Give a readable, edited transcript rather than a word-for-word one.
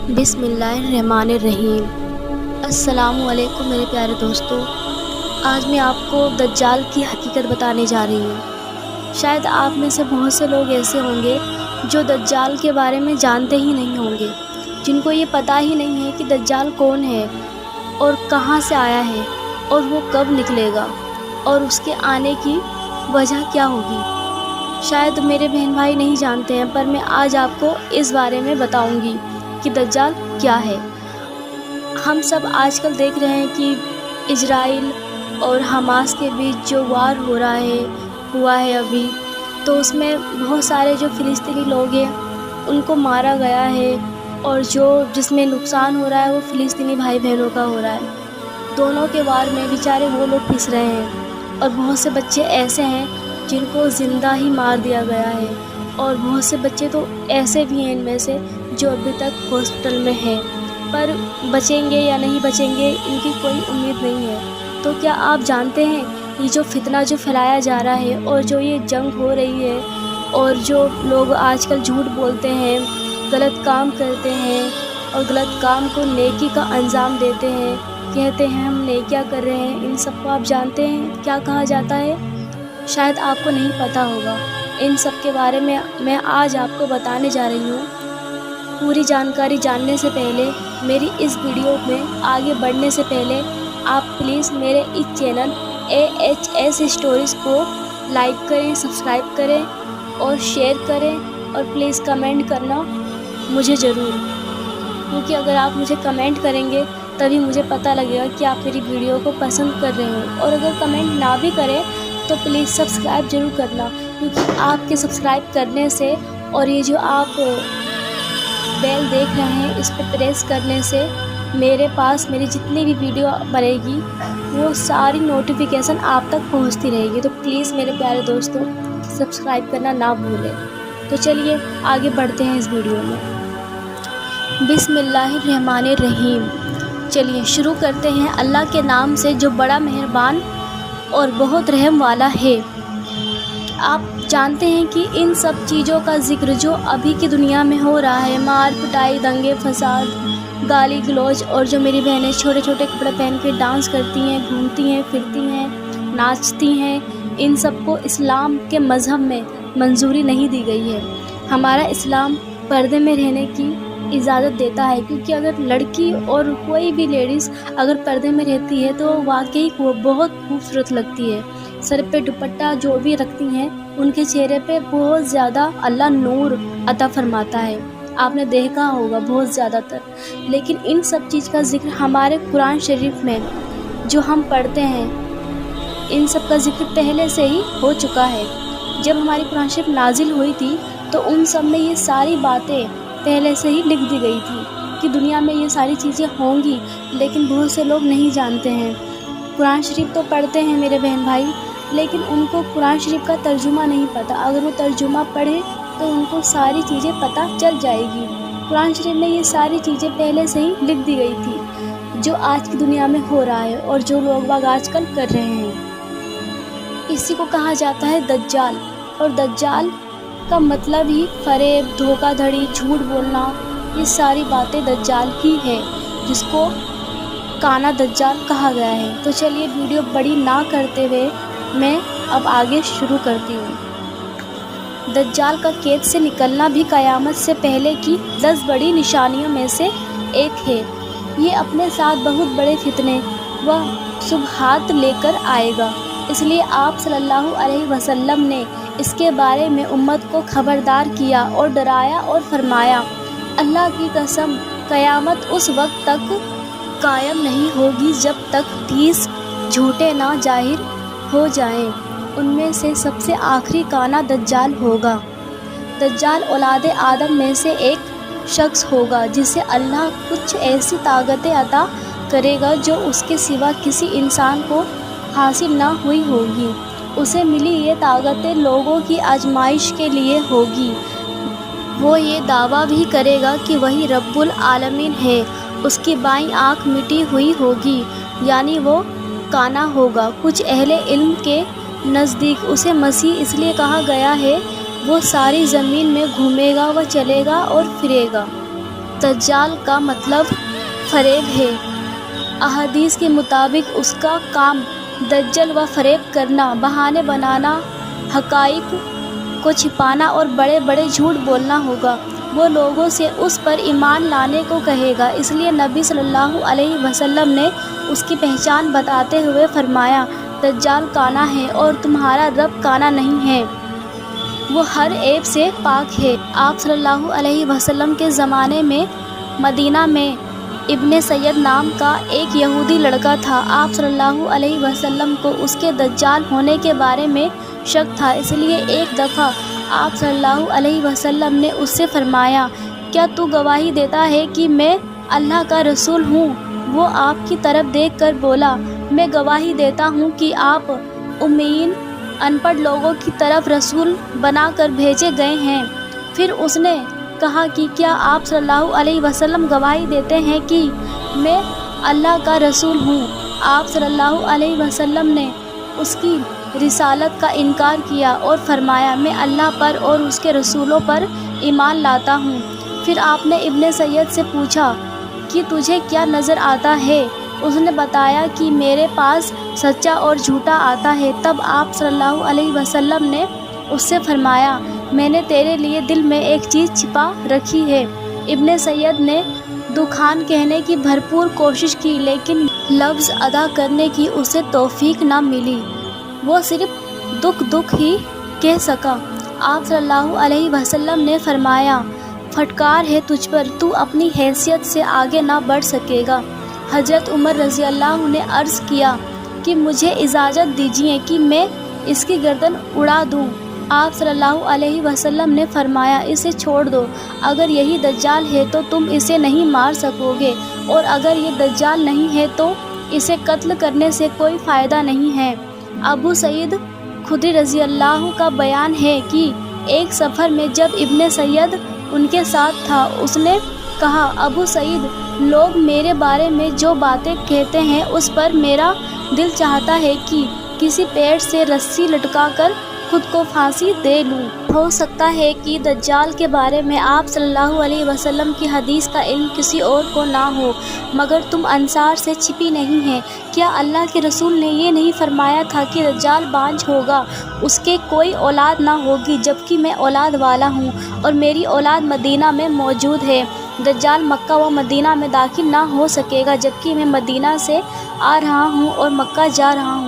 बिस्मिल्लाहिर्रहमानिर्रहीम। अस्सलाम वालेकुम मेरे प्यारे दोस्तों। आज मैं आपको दज्जाल की हकीकत बताने जा रही हूँ। शायद आप में से बहुत से लोग ऐसे होंगे जो दज्जाल के बारे में जानते ही नहीं होंगे, जिनको ये पता ही नहीं है कि दज्जाल कौन है और कहाँ से आया है और वो कब निकलेगा और उसके आने की वजह क्या होगी। शायद मेरे बहन भाई नहीं जानते हैं, पर मैं आज आपको इस बारे में बताऊंगी कि दज्जाल क्या है। हम सब आजकल देख रहे हैं कि इजराइल और हमास के बीच जो वार हुआ है अभी, तो उसमें बहुत सारे जो फ़िलिस्तीनी लोग हैं उनको मारा गया है, और जिसमें नुकसान हो रहा है वो फ़िलिस्तीनी भाई बहनों का हो रहा है। दोनों के वार में बेचारे वो लोग पिस रहे हैं, और बहुत से बच्चे ऐसे हैं जिनको ज़िंदा ही मार दिया गया है, और बहुत से बच्चे तो ऐसे भी हैं इनमें से जो अभी तक हॉस्पिटल में हैं, पर बचेंगे या नहीं बचेंगे इनकी कोई उम्मीद नहीं है। तो क्या आप जानते हैं ये जो फितना जो फैलाया जा रहा है और जो ये जंग हो रही है, और जो लोग आजकल झूठ बोलते हैं, गलत काम करते हैं और गलत काम को नेकी का अंजाम देते हैं, कहते हैं हम नेकियां कर रहे हैं, इन सबको आप जानते हैं क्या कहा जाता है? शायद आपको नहीं पता होगा। इन सब के बारे में मैं आज आपको बताने जा रही हूँ। पूरी जानकारी जानने से पहले, मेरी इस वीडियो में आगे बढ़ने से पहले, आप प्लीज़ मेरे इस चैनल AHS स्टोरीज़ को लाइक करें, सब्सक्राइब करें और शेयर करें, और प्लीज़ कमेंट करना मुझे ज़रूर, क्योंकि अगर आप मुझे कमेंट करेंगे तभी मुझे पता लगेगा कि आप मेरी वीडियो को पसंद कर रहे हो। और अगर कमेंट ना भी करें तो प्लीज़ सब्सक्राइब ज़रूर करना, क्योंकि आपके सब्सक्राइब करने से और ये जो आप बेल देख रहे हैं इस पर प्रेस करने से मेरे पास मेरी जितनी भी वीडियो बनेगी वो सारी नोटिफिकेशन आप तक पहुंचती रहेगी। तो प्लीज़ मेरे प्यारे दोस्तों सब्सक्राइब करना ना भूलें। तो चलिए आगे बढ़ते हैं इस वीडियो में। बिस्मिल्लाहिर्रहमानिर्रहीम। चलिए शुरू करते हैं अल्लाह के नाम से जो बड़ा मेहरबान और बहुत रहम वाला है। आप जानते हैं कि इन सब चीज़ों का ज़िक्र जो अभी की दुनिया में हो रहा है, मार पिटाई, दंगे फसाद, गाली गलौज, और जो मेरी बहनें छोटे छोटे कपड़े पहन के डांस करती हैं, घूमती हैं, फिरती हैं, नाचती हैं, इन सबको इस्लाम के मज़हब में मंजूरी नहीं दी गई है। हमारा इस्लाम पर्दे में रहने की इजाज़त देता है, क्योंकि अगर लड़की और कोई भी लेडीज़ अगर पर्दे में रहती है तो वाकई वो बहुत खूबसूरत लगती है। सर पे दुपट्टा जो भी रखती हैं उनके चेहरे पे बहुत ज़्यादा अल्लाह नूर अता फरमाता है, आपने देखा होगा बहुत ज़्यादातर। लेकिन इन सब चीज़ का जिक्र हमारे कुरान शरीफ में जो हम पढ़ते हैं, इन सब का जिक्र पहले से ही हो चुका है। जब हमारी कुरान शरीफ नाजिल हुई थी तो उन सब में ये सारी बातें पहले से ही लिख दी गई थी कि दुनिया में ये सारी चीज़ें होंगी, लेकिन बहुत से लोग नहीं जानते हैं। कुरान शरीफ तो पढ़ते हैं मेरे बहन भाई, लेकिन उनको कुरान शरीफ का तर्जुमा नहीं पता। अगर वो तर्जुमा पढ़े तो उनको सारी चीज़ें पता चल जाएगी। कुरान शरीफ में ये सारी चीज़ें पहले से ही लिख दी गई थी जो आज की दुनिया में हो रहा है और जो लोग बाग आजकल कर रहे हैं। इसी को कहा जाता है दज्जाल, और दज्जाल का मतलब ही फरेब, धोखाधड़ी, झूठ बोलना, ये सारी बातें दज्जाल ही है, जिसको काना दज्जाल कहा गया है। तो चलिए वीडियो बड़ी ना करते हुए मैं अब आगे शुरू करती हूँ। दज्जाल का कैद से निकलना भी क़यामत से पहले की 10 बड़ी निशानियों में से एक है। ये अपने साथ बहुत बड़े फितने व शुबहात लेकर आएगा, इसलिए आप सल्लल्लाहु अलैहि वसल्लम ने इसके बारे में उम्मत को खबरदार किया और डराया और फरमाया, अल्लाह की कसम क़यामत उस वक्त तक कायम नहीं होगी जब तक 30 झूठे ना जाहिर हो जाएं। उनमें से सबसे आखिरी काना दज्जाल होगा। दज्जाल औलाद आदम में से एक शख्स होगा जिसे अल्लाह कुछ ऐसी ताकतें अता करेगा जो उसके सिवा किसी इंसान को हासिल ना हुई होगी। उसे मिली ये ताकतें लोगों की आजमाइश के लिए होगी। वो ये दावा भी करेगा कि वही रब्बुल आलमीन है। उसकी बाईं आँख मिटी हुई होगी, यानी वो काना होगा। कुछ अहले इल्म के नज़दीक उसे मसीह इसलिए कहा गया है, वो सारी ज़मीन में घूमेगा व चलेगा और फिरेगा। دجال کا مطلب فریب ہے۔ احادیث کے مطابق اس کا کام دجل و فریب کرنا، بہانے بنانا، حقائق کو چھپانا اور بڑے بڑے جھوٹ بولنا ہوگا۔ وہ لوگوں سے اس پر ایمان لانے کو کہے گا۔ اس لیے نبی صلی اللہ علیہ وسلم نے اس کی پہچان بتاتے ہوئے فرمایا، دجال کانا ہے اور تمہارا رب کانا نہیں ہے، وہ ہر عیب سے پاک ہے۔ آپ صلی اللہ علیہ وسلم کے زمانے میں مدینہ میں ابن سید نام کا ایک یہودی لڑکا تھا۔ آپ صلی اللہ علیہ وسلم کو اس کے دجال ہونے کے بارے میں شک تھا، اس لیے ایک دفعہ آپ صلی اللہ علیہ وسلم نے اس سے فرمایا، کیا تو گواہی دیتا ہے کہ میں اللہ کا رسول ہوں؟ وہ آپ کی طرف دیکھ کر بولا، میں گواہی دیتا ہوں کہ آپ امیین ان پڑھ لوگوں کی طرف رسول بنا کر بھیجے گئے ہیں۔ پھر اس نے کہا کہ کیا آپ صلی اللہ علیہ وسلم گواہی دیتے ہیں کہ میں اللہ کا رسول ہوں؟ آپ صلی اللہ علیہ وسلم نے اس کی رسالت کا انکار کیا اور فرمایا، میں اللہ پر اور اس کے رسولوں پر ایمان لاتا ہوں۔ پھر آپ نے ابن سید سے پوچھا کہ تجھے کیا نظر آتا ہے؟ اس نے بتایا کہ میرے پاس سچا اور جھوٹا آتا ہے۔ تب آپ صلی اللہ علیہ وسلم نے اس سے فرمایا، میں نے تیرے لیے دل میں ایک چیز چھپا رکھی ہے۔ ابن سید نے دکان کہنے کی بھرپور کوشش کی، لیکن لفظ ادا کرنے کی اسے توفیق نہ ملی، وہ صرف دکھ ہی کہہ سکا۔ آپ صلی اللہ علیہ وسلم نے فرمایا، پھٹکار ہے تجھ پر، تو اپنی حیثیت سے آگے نہ بڑھ سکے گا۔ حضرت عمر رضی اللہ عنہ نے عرض کیا کہ مجھے اجازت دیجیے کہ میں اس کی گردن اڑا دوں۔ آپ صلی اللہ علیہ وسلم نے فرمایا، اسے چھوڑ دو، اگر یہی دجال ہے تو تم اسے نہیں مار سکو گے، اور اگر یہ دجال نہیں ہے تو اسے قتل کرنے سے کوئی فائدہ نہیں ہے۔ ابو سعید خدری رضی اللہ کا بیان ہے کہ ایک سفر میں جب ابن سید ان کے ساتھ تھا، اس نے کہا، ابو سعید، لوگ میرے بارے میں جو باتیں کہتے ہیں اس پر میرا دل چاہتا ہے کہ کسی پیڑ سے رسی لٹکا کر خود کو پھانسی دے لوں۔ ہو سکتا ہے کہ دجال کے بارے میں آپ صلی اللہ علیہ وسلم کی حدیث کا علم کسی اور کو نہ ہو، مگر تم انصار سے چھپی نہیں ہے۔ کیا اللہ کے رسول نے یہ نہیں فرمایا تھا کہ دجال بانجھ ہوگا، اس کے کوئی اولاد نہ ہوگی، جبکہ میں اولاد والا ہوں اور میری اولاد مدینہ میں موجود ہے۔ دجال مکہ و مدینہ میں داخل نہ ہو سکے گا، جبکہ میں مدینہ سے آ رہا ہوں اور مکہ جا رہا ہوں۔